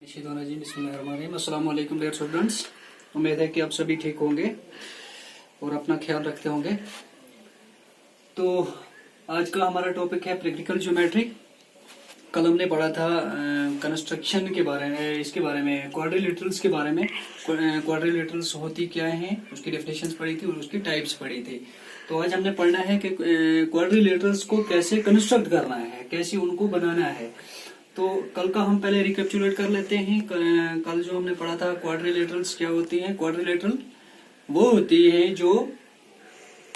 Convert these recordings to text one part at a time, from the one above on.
अस्सलाम वालेकुम dear students. उम्मीद है कि आप सभी ठीक होंगे और अपना ख्याल रखते होंगे। तो आज का हमारा टॉपिक है प्रैक्टिकल ज्योमेट्री। कल हमने पढ़ा था कंस्ट्रक्शन के बारे में, इसके बारे में क्वाड्रिलेटरल्स के बारे में। क्वाड्रिलेटरल्स होती क्या हैं, उसकी डेफिनेशंस पढ़ी थी और उसकी टाइप्स पढ़ी थी। तो आज हमने पढ़ना है कि क्वाड्रिलेटरल्स को कैसे कंस्ट्रक्ट करना है, कैसे उनको बनाना है। तो कल का हम पहले रिकैप्चुलेट कर लेते हैं। कल जो हमने पढ़ा था क्वाड्रिलेटरल्स क्या होती हैं। क्वाड्रिलेटरल वो होती है जो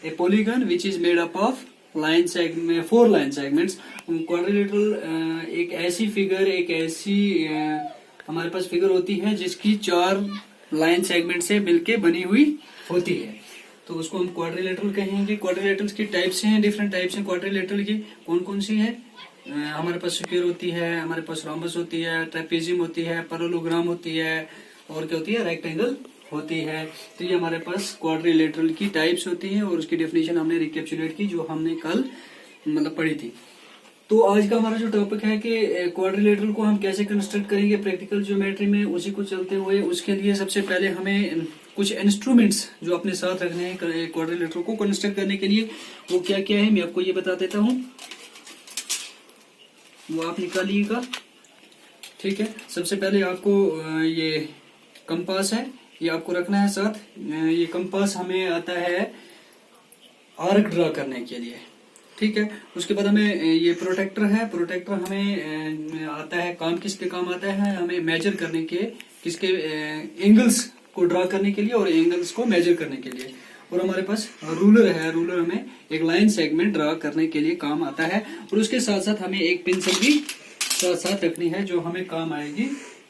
ए polygon which is made up of line segment, 4 line segments. Quadrilateral एक ऐसी फिगर, एक ऐसी हमारे पास फिगर होती है जिसकी 4 लाइन सेगमेंट से मिलके बनी हुई होती है, तो उसको हम क्वाड्रिलेटरल कहेंगे। क्वाड्रिलेटरल्स की टाइप्स हैं, डिफरेंट टाइप्स हैं क्वाड्रिलेटरल की। कौन कौन सी है? हमारे पास स्क्वायर होती है, हमारे पास रोम्बस होती है, ट्रेपेजियम होती है, पैरेललोग्राम होती है, और क्या होती है? रेक्टेंगल होती है। तो ये हमारे पास क्वाड्रिलेटरल की टाइप्स होती है और उसकी डेफिनेशन हमने रिकैप्चुलेट की, जो हमने कल पढ़ी थी। तो आज का हमारा जो टॉपिक है कि क्वाड्रिलेटरल को हम कैसे कंस्ट्रक्ट करेंगे प्रैक्टिकल ज्योमेट्री में, उसी को चलते हुए उसके लिए सबसे पहले हमें कुछ इंस्ट्रूमेंट्स जो अपने साथ रखने हैं क्वाड्रिलेटरल को कंस्ट्रक्ट करने के लिए। वो क्या क्या है मैं आपको ये बता देता हूँ, वो आप निकालिएगा। ठीक है, सबसे पहले आपको ये कंपास है, ये आपको रखना है साथ। ये कंपास हमें आता है आर्क ड्रा करने के लिए। ठीक है, उसके बाद हमें ये प्रोटेक्टर है। प्रोटेक्टर हमें आता है, काम किसके काम आता है? हमें मेजर करने के, किसके एंगल्स को ड्रा करने के लिए और एंगल्स को मेजर करने के लिए। और हमारे पास रूलर है, रूलर हमें एक लाइन सेगमेंट ड्रा करने के लिए काम आता है। और उसके साथ साथ हमें एक पेंसिल भी साथ साथ रखनी है जो हमें काम आएगी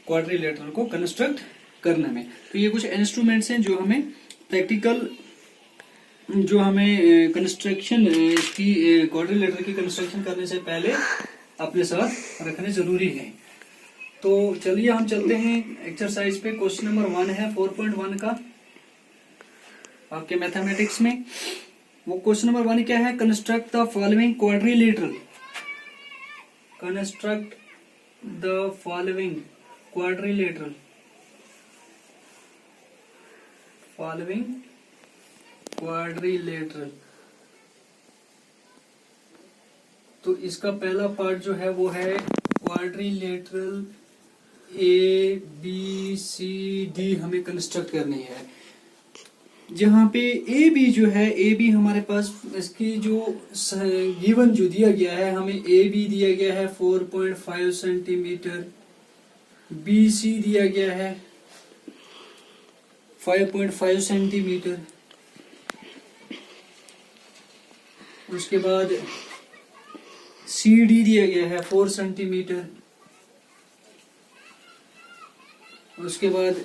क्वाड्रिलेटरल को कंस्ट्रक्ट करने में। तो ये कुछ इंस्ट्रूमेंट्स हैं जो हमें प्रैक्टिकल, जो हमें कंस्ट्रक्शन की, क्वाड्रिलेटरल की कंस्ट्रक्शन करने से पहले अपने साथ रखने जरूरी है। तो चलिए हम चलते हैं एक्सरसाइज पे। क्वेश्चन नंबर 1 है 4.1 का आपके मैथमेटिक्स में। वो क्वेश्चन नंबर 1 क्या है? Construct the following quadrilateral. Construct the following quadrilateral. Following quadrilateral. तो इसका पहला पार्ट जो है वो है quadrilateral A B C D हमें कंस्ट्रक्ट करनी है। जहां पे ए बी जो है, ए बी हमारे पास इसकी जो गिवन जो दिया गया है, हमें ए बी दिया गया है 4.5 सेंटीमीटर, बी सी दिया गया है 5.5 सेंटीमीटर। उसके बाद सी डी दिया गया है 4 सेंटीमीटर। उसके बाद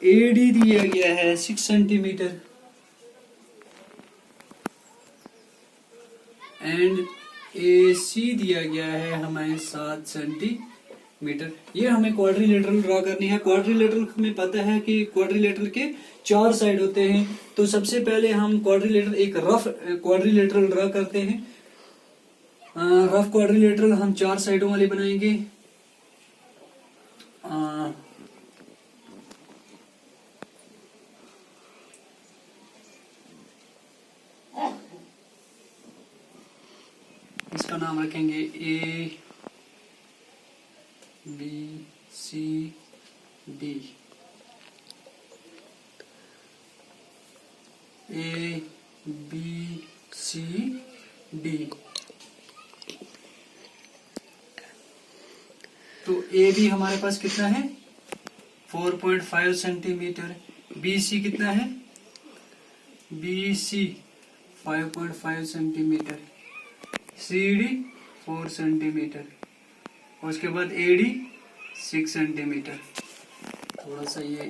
AD दिया गया है 6 सेंटीमीटर एंड AC दिया गया है हमें 7 सेंटीमीटर। ये हमें क्वाड्रिलेटरल ड्रा करनी है। क्वाड्रिलेटरल हमें पता है कि क्वाड्रिलेटरल के 4 साइड होते हैं। तो सबसे पहले हम क्वाड्रिलेटरल, एक रफ क्वाड्रिलेटरल ड्रा करते हैं। रफ क्वाड्रिलेटरल हम 4 साइडों वाले बनाएंगे। इसका नाम रखेंगे A B C D. A B C D. तो ए बी हमारे पास कितना है? 4.5 सेंटीमीटर। बी सी कितना है? B C 5.5 centimetre. C D 4 centimetre. और उसके बाद ए डी 6 सेंटीमीटर। थोड़ा सा ये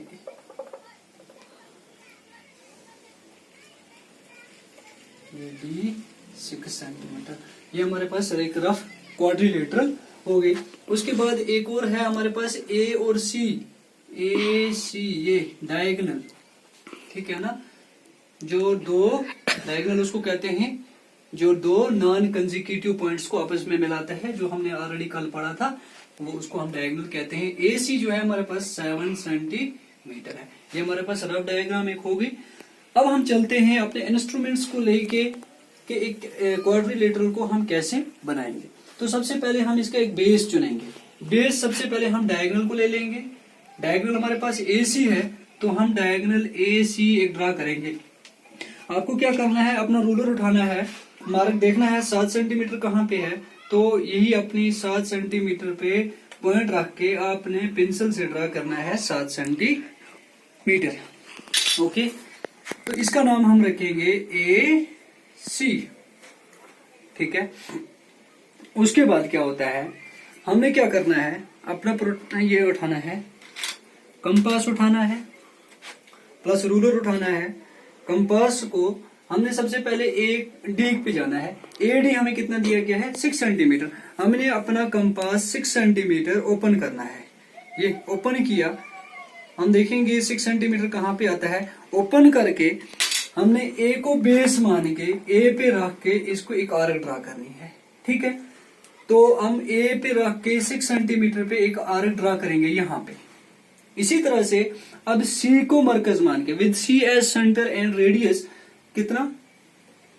डी 6 सेंटीमीटर। ये हमारे पास एक रफ क्वाड्रिलेटरल हो गई। उसके बाद एक और है हमारे पास ए और सी। ए सी ये डायगोनल, ठीक है ना? जो दो डायगोनल उसको कहते हैं जो दो नॉन कंसेक्यूटिव पॉइंट्स को आपस में मिलाता है, जो हमने ऑलरेडी कल पढ़ा था। वो उसको हम डायगोनल कहते हैं। AC जो है हमारे पास 7 सेंटीमीटर है। ये हमारे पास रफ डायग्राम एक होगी। अब हम चलते हैं अपने इंस्ट्रूमेंट्स को लेके कि एक क्वाड्रिलेटरल को हम कैसे बनाएंगे। तो सबसे पहले हम इसका एक बेस चुनेंगे। बेस सबसे पहले हम डायगोनल को ले लेंगे। डायगोनल हमारे पास AC है, तो हम डायगोनल AC एक ड्रा करेंगे। आपको क्या करना है, अपना रूलर उठाना है, मार्क देखना है 7 सेंटीमीटर कहाँ पे है, तो यही अपनी 7 सेंटीमीटर पे पॉइंट रख के आपने पेंसिल से ड्रा करना है 7 सेंटीमीटर। ओके, तो इसका नाम हम रखेंगे AC। ठीक है। उसके बाद क्या होता है, हमने क्या करना है, अपना ये उठाना है, कंपास उठाना है प्लस रूलर उठाना है। कंपास को हमने सबसे पहले एक डीग पे जाना है। AD हमें कितना दिया गया है, 6 सेंटीमीटर। हमने अपना कंपास 6 सेंटीमीटर ओपन करना है। ये ओपन किया, हम देखेंगे 6 सेंटीमीटर कहाँ पे आता है। ओपन करके हमने A को बेस मान के A पे रख के इसको एक आर्क ड्रा करनी है। ठीक है, तो हम A पे रख के 6 सेंटीमीटर पे एक आर्क ड्रा करेंगे यहाँ पे। इसी तरह से अब C को मरकज मान के with C as centre and radius कितना,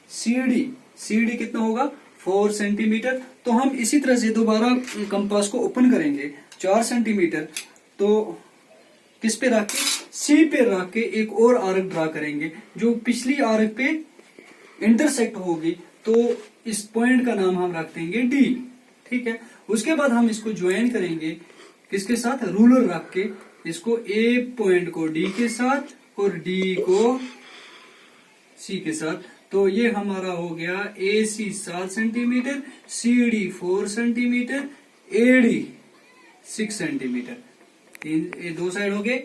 CD कितना होगा, 4 सेंटीमीटर। तो हम इसी तरह से दोबारा कंपास को ओपन करेंगे 4 सेंटीमीटर, तो किस पे रख के, C पे रख के एक और आर्क ड्रा करेंगे जो पिछली आर्क पे इंटरसेक्ट होगी। तो इस पॉइंट का नाम हम रख देंगे D। ठीक है, उसके बाद हम इसको ज्वाइन करेंगे किसके साथ, रूलर रख के इसको A पॉइंट को D के साथ और D को C के साथ। तो ये हमारा हो गया AC 7 centimetre, CD 4 centimetre, AD 6 centimetre. ये दो साइड हो गए।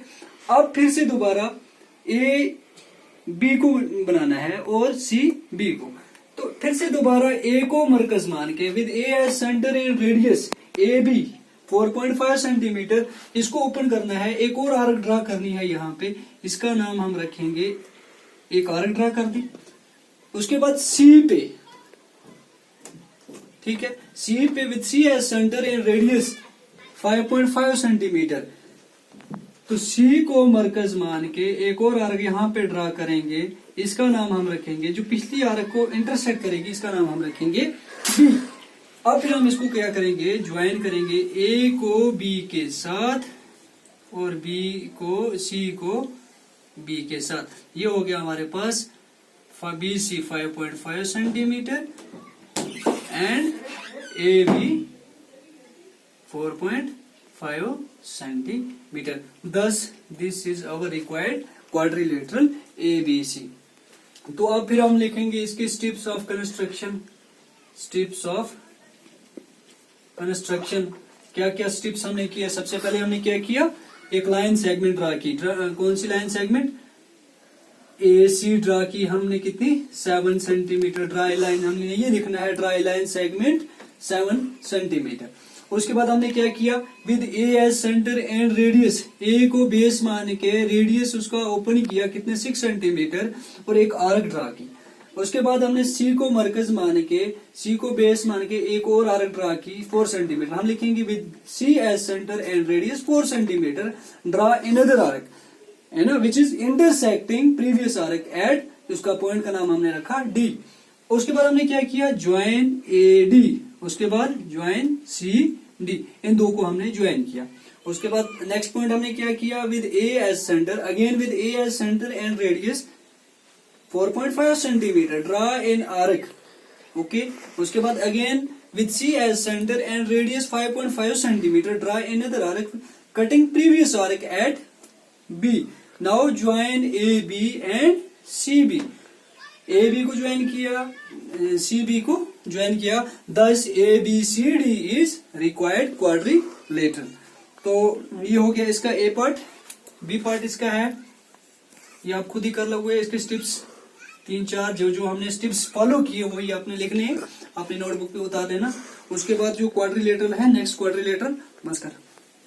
अब फिर से दोबारा A B को बनाना है और C B को। तो फिर से दोबारा A को मरकज मान के with A as centre and radius AB 4.5 centimetre, इसको ओपन करना है, एक और आर्क ड्रा करनी है यहाँ पे। इसका नाम हम रखेंगे, एक आर्क ड्रा कर दी। उसके बाद C पे, ठीक है, C पे with C as centre and radius 5.5 centimetre, तो C को मरकज मान के एक और आर्क यहाँ पे ड्रा करेंगे। इसका नाम हम रखेंगे, जो पिछली आर्क को इंटरसेक्ट करेगी, इसका नाम हम रखेंगे B। अब फिर हम इसको क्या करेंगे, ज्वाइन करेंगे A को B के साथ और B को C को B के साथ। ये हो गया हमारे पास BC 5.5 centimetre and AB 4.5 centimetre. Thus this is our required quadrilateral ABC। तो अब फिर हम लिखेंगे इसके steps of construction. Steps of construction, क्या क्या स्टेप्स हमने किया। सबसे पहले हमने क्या किया, एक लाइन सेगमेंट ड्रा की। कौन सी लाइन सेगमेंट, AC ड्रा की हमने, कितनी, 7 सेंटीमीटर। ड्राई लाइन हमने ये लिखना है, ड्राई लाइन सेगमेंट 7 सेंटीमीटर। उसके बाद हमने क्या किया, with A as centre and radius, A को बेस मान के रेडियस उसका ओपन किया, कितने, 6 सेंटीमीटर, और एक आर्क ड्रा की। उसके बाद हमने C को मरकज मान के, C को बेस मान के एक और आर्क ड्रा की 4 सेंटीमीटर। हम लिखेंगे with C as centre and radius 4 centimetre, draw another arc, है ना, which is intersecting previous arc at, उसका पॉइंट का नाम हमने रखा D। उसके बाद हमने क्या किया, ज्वाइन AD, उसके बाद ज्वाइन CD, इन दो को हमने ज्वाइन किया। उसके बाद नेक्स्ट पॉइंट हमने क्या किया, with A as centre, again with A as centre and radius 4.5 centimetre, draw an arc. Okay, उसके बाद again with C as centre and radius 5.5 centimetre, draw another arc cutting previous arc at B। Now join AB and CB। AB को join किया, CB को join किया, thus ABCD is required quadrilateral. तो ये हो गया इसका A part. B part इसका है, ये आप खुद ही कर लोगे। इसके स्टेप्स 3-4 जो हमने स्टेप्स फॉलो किए वही आपने लिखने हैं, अपनी नोटबुक पे उतार लेना। उसके बाद जो क्वाड्रिलेटरल है, नेक्स्ट क्वाड्रिलेटरल, नमस्कार।